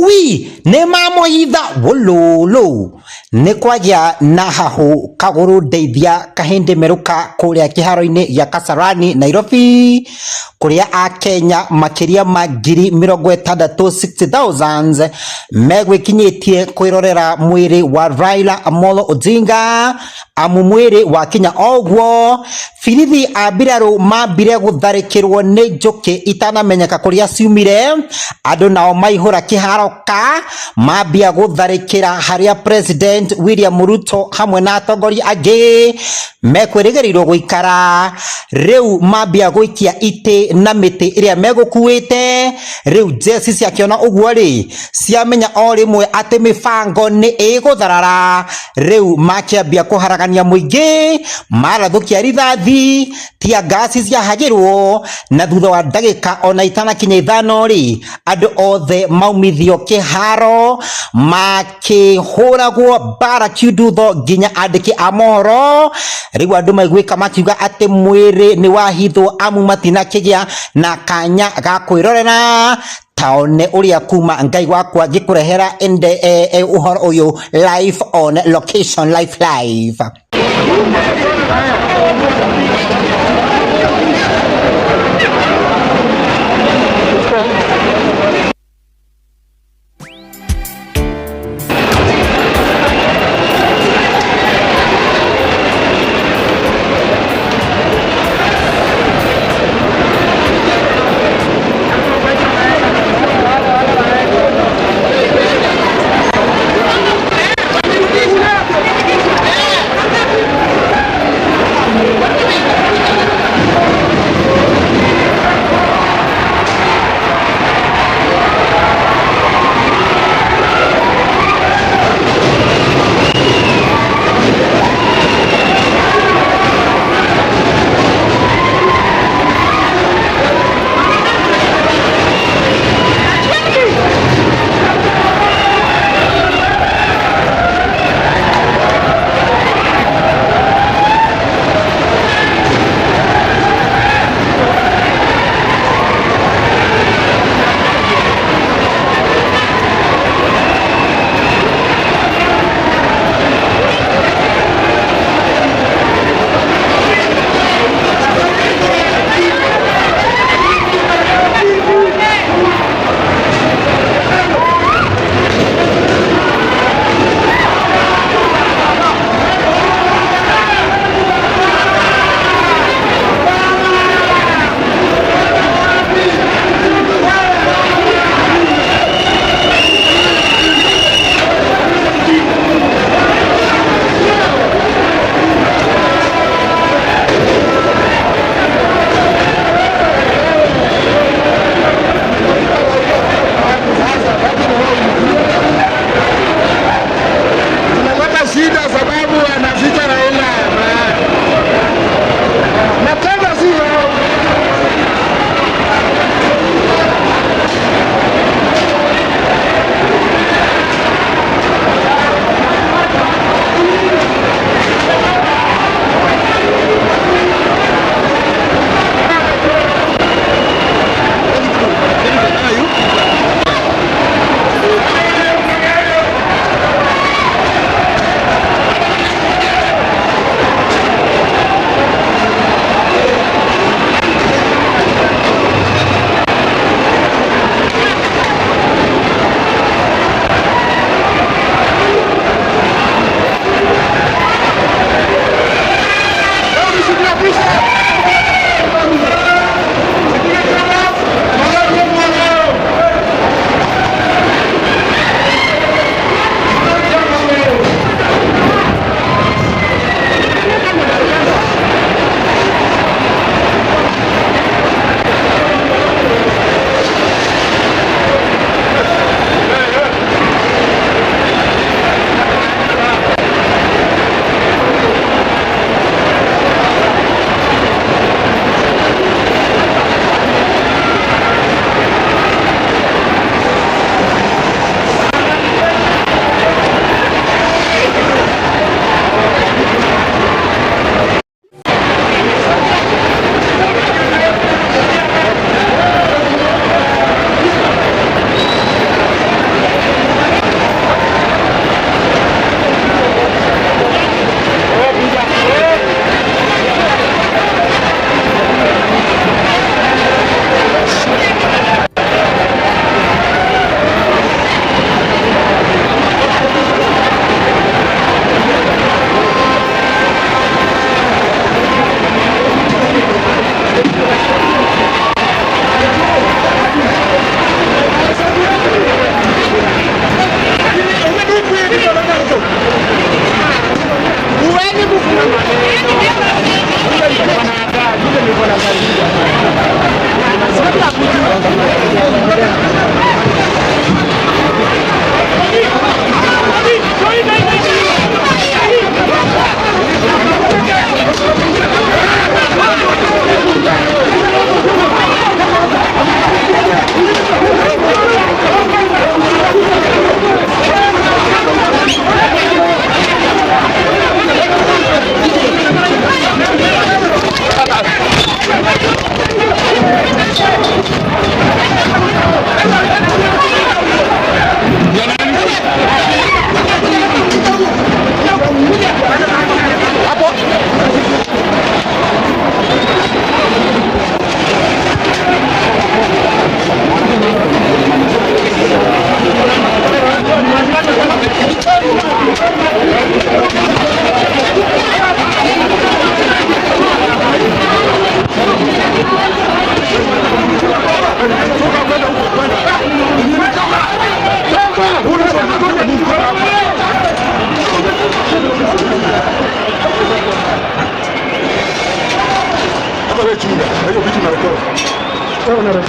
wi ne mamohitha wololo ne kwagya na hahu kaguru deithia kahinde meruka kuria kiharo-ini ya Kasarani Nairobi kuria a Kenya makiria magiri 60,000 megwikinyitie kwirorera mwiri wa Raila Amolo Odinga amu mwiri Wakinya ogwo firithi abiraru mambire gutharikirwo ni Njuki itanamenyeka kuria ciumire andu nao maihura kiharoka mambia gutharikira haria President William Ruto hamwe na atongoria angi mekwirigirirwo guikara riu mambia guikia ite na miti iria megukuite riu jesi ciakiona uguo ri ciamenya o rimwe ati mibango ni igutharara riu makiambia kuharagania muingi marathukia Rithathi Teargas ciahagirwo na thutha wa ndagika ona itanakinya ithano ri andu othe maumithio kiharo makihuragwo bara kiudutho nginya andiki a mohoro riu andu maigwika makiuga ati mwiri ni wahithwo amu matina kigia na kanya ga kwirorera taone uria kuma ngai wakwa gikurehera ende uhoro uyu live on location live. Alex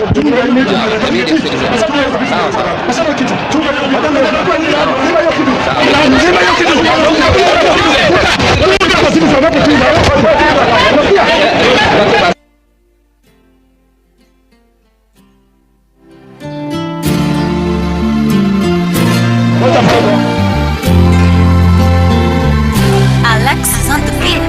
is on the beat.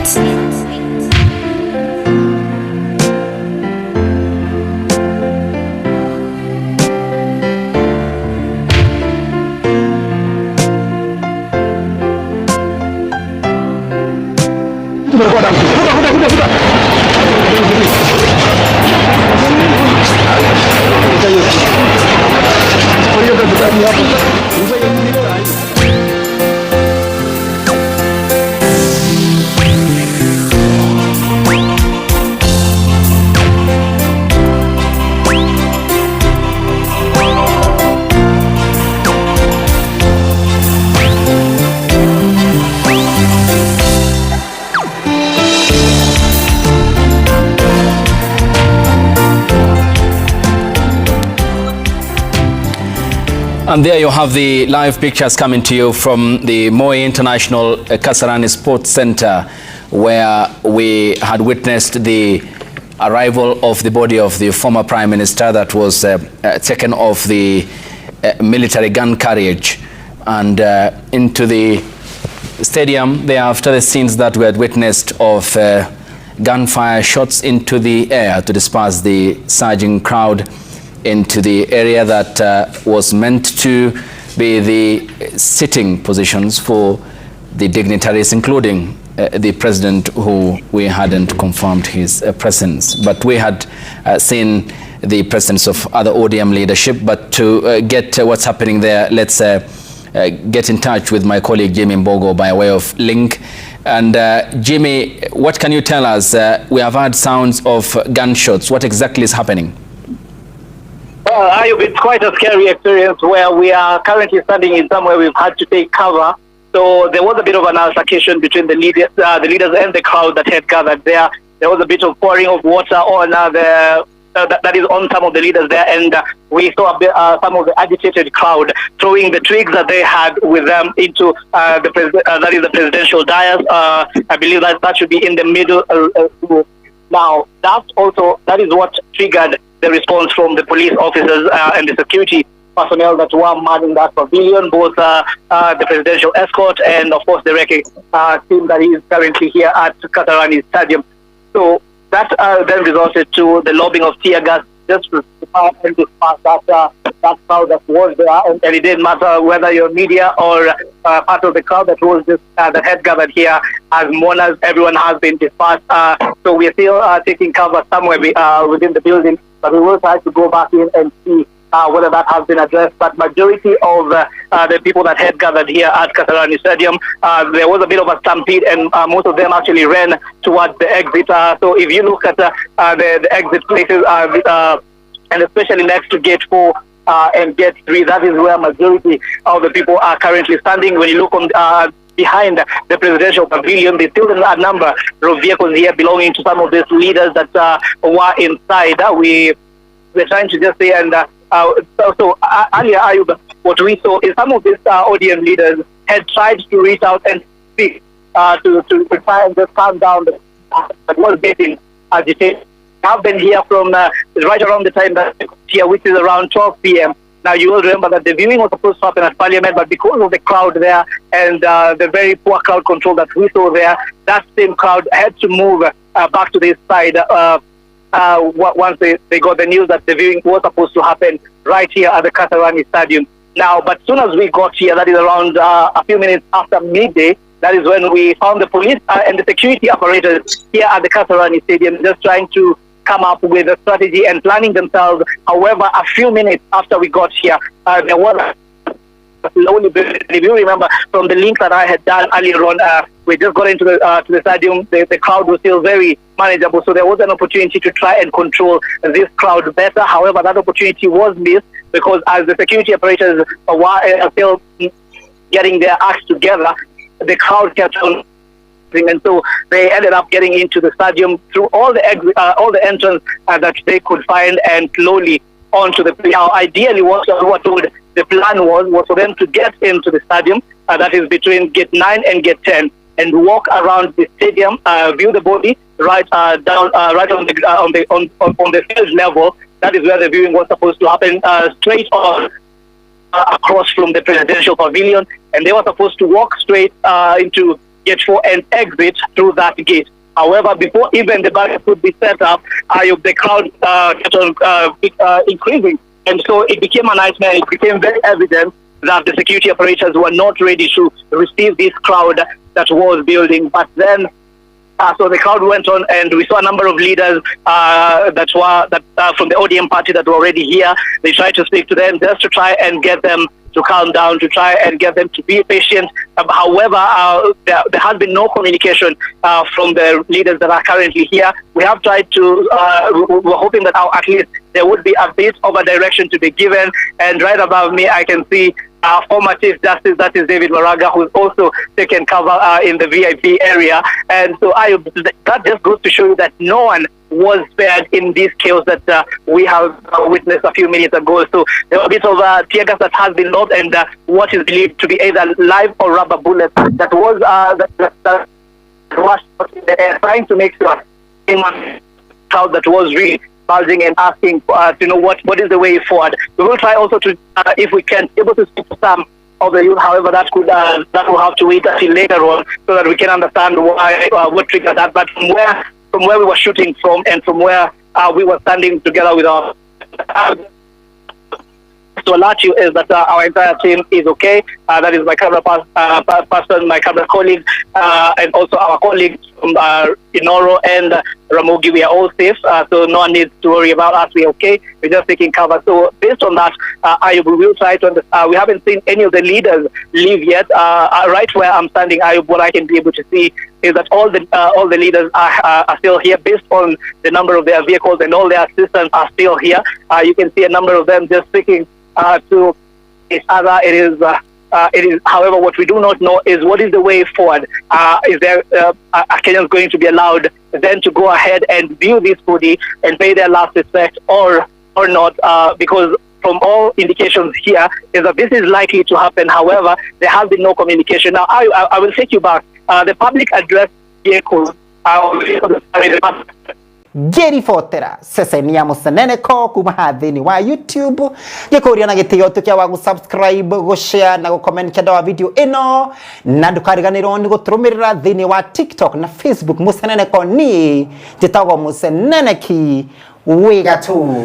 And there you have the live pictures coming to you from the Moi International Kasarani Sports Center, where we had witnessed the arrival of the body of the former Prime Minister that was taken off the military gun carriage and into the stadium there after the scenes that we had witnessed of gunfire shots into the air to disperse the surging crowd into the area that was meant to be the sitting positions for the dignitaries, including the president, who we hadn't confirmed his presence. But we had seen the presence of other ODM leadership. But to get what's happening there, let's get in touch with my colleague Jimmy Mbogo by way of link. And Jimmy, what can you tell us? We have heard sounds of gunshots. What exactly is happening? It's quite a scary experience where we are currently standing in somewhere we've had to take cover. So there was a bit of an altercation between the leaders and the crowd that had gathered there. There was a bit of pouring of water on that is on some of the leaders there, and we saw some of the agitated crowd throwing the twigs that they had with them into the presidential dais. I believe that should be in the middle. Now that is what triggered the response from the police officers and the security personnel that were manning that pavilion, both the presidential escort and of course the wrecking team that is currently here at Kasarani Stadium. So that then resulted to the lobbing of tear gas just to and disperse that crowd that was there, and it didn't matter whether you're media or part of the crowd that was just that had gathered here as mourners. Everyone has been dispersed. So we're still taking cover somewhere within the building, but we will try to go back in and see whether that has been addressed. But majority of the people that had gathered here at Kasarani Stadium, there was a bit of a stampede, and most of them actually ran towards the exit. So if you look at the exit places, and especially next to Gate 4 and Gate 3, that is where majority of the people are currently standing. When you look on behind the presidential pavilion, there's still a number of vehicles here belonging to some of these leaders that were inside. We're trying to just say, and so earlier, Ayub, what we saw is some of these ODM leaders had tried to reach out and speak to try and just calm down, but was getting agitated. I've been here from right around the time that here, which is around 12 p.m. Now, you will remember that the viewing was supposed to happen at Parliament, but because of the crowd there and the very poor crowd control that we saw there, that same crowd had to move back to this side once they got the news that the viewing was supposed to happen right here at the Kasarani Stadium. Now, but as soon as we got here, that is around a few minutes after midday, that is when we found the police and the security apparatus here at the Kasarani Stadium just trying to come up with a strategy and planning themselves. However, a few minutes after we got here, there was slowly, if you remember from the link that I had done earlier on, we just got into the stadium. The crowd was still very manageable, so there was an opportunity to try and control this crowd better. However, that opportunity was missed because as the security operators were still getting their acts together, the crowd kept on and so they ended up getting into the stadium through all the entrance that they could find and slowly onto the play. Now, ideally, what we were told the plan was for them to get into the stadium, that is between gate 9 and gate 10, and walk around the stadium, view the body right down, right on the field level. That is where the viewing was supposed to happen, straight on across from the presidential pavilion, and they were supposed to walk straight into gate 4 and exit through that gate. However, before even the barrier could be set up, the crowd kept on increasing, and so it became a nightmare. It became very evident that the security operators were not ready to receive this crowd that was building. But then, so the crowd went on, and we saw a number of leaders that from the ODM party that were already here. They tried to speak to them just to try and get them to calm down, to try and get them to be patient. However, there has been no communication from the leaders that are currently here. We have tried to, we're hoping that at least there would be a bit of a direction to be given. And right above me, I can see former Chief Justice, that is David Maraga, who's also taken cover in the VIP area. And so that just goes to show you that no one was spared in this chaos that we have witnessed a few minutes ago. So there was a bit of tear gas that has been lobbed, and what is believed to be either live or rubber bullets that was that rushed in the air, trying to make sure anyone crowd that was really bulging and asking to know what is the way forward. We will try also to, if we can, able to speak to some of the youth. However, that will have to wait until later on so that we can understand why what triggered that. But from where we were shooting from, and from where we were standing together with our to alert you is that our entire team is okay. That is my camera person, my camera colleague, and also our colleagues from Inoro and Ramogi. We are all safe, so no one needs to worry about us. We're okay. We're just taking cover. So based on that, we will try to understand. We haven't seen any of the leaders leave yet. Right where I'm standing, what I can be able to see is that all the leaders are still here, based on the number of their vehicles, and all their assistants are still here. You can see a number of them just speaking to each other. It is, however, what we do not know is what is the way forward. Is there Kenyans going to be allowed then to go ahead and view this body and pay their last respect, or not? Because from all indications here is that this is likely to happen. However, there has been no communication. Now, I will take you back. The public address vehicle. Gerifotera ceceni ya Museneneko kuma hathini wa YouTube gikuria na gitio tukia wa subscribe, go share na go comment kenda wa video ino, na ndukariganirwo ni guturumirira thini wa TikTok na Facebook. Museneneko ni jitagwo Museneneki wigatu.